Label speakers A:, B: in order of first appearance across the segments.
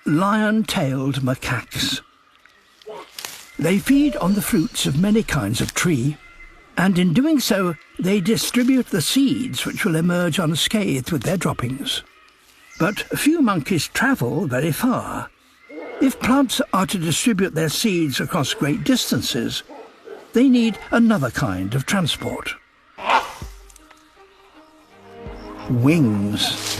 A: lion-tailed macaques. They feed on the fruits of many kinds of tree, and in doing so they distribute the seeds which will emerge unscathed with their droppings. But few monkeys travel very far. If plants are to distribute their seeds across great distances, they need another kind of transport. Wings.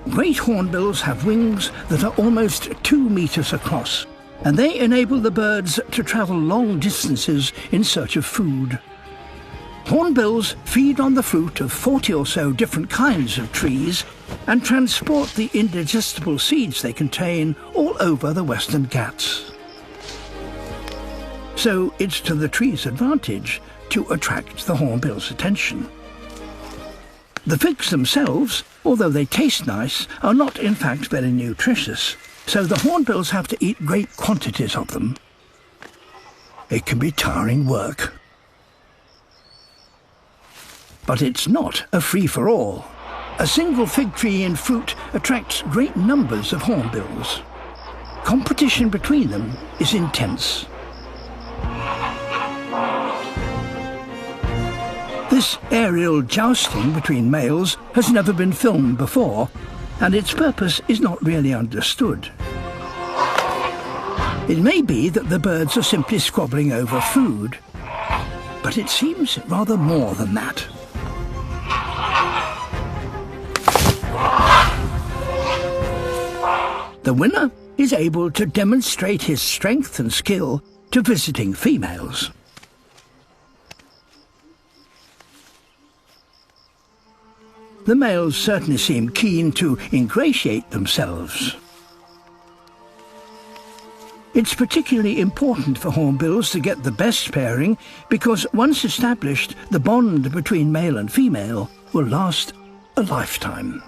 A: Great hornbills have wings that are almost 2 meters across, and they enable the birds to travel long distances in search of food. Hornbills feed on the fruit of 40 or so different kinds of trees and transport the indigestible seeds they contain all over the Western Ghats. So it's to the tree's advantage to attract the hornbill's attention. The figs themselves, although they taste nice, are not in fact very nutritious, so the hornbills have to eat great quantities of them. It can be tiring work. But it's not a free-for-all. A single fig tree in fruit attracts great numbers of hornbills. Competition between them is intense. This aerial jousting between males has never been filmed before, and its purpose is not really understood. It may be that the birds are simply squabbling over food, but it seems rather more than that. The winner is able to demonstrate his strength and skill to visiting females. The males certainly seem keen to ingratiate themselves. It's particularly important for hornbills to get the best pairing because once established, the bond between male and female will last a lifetime.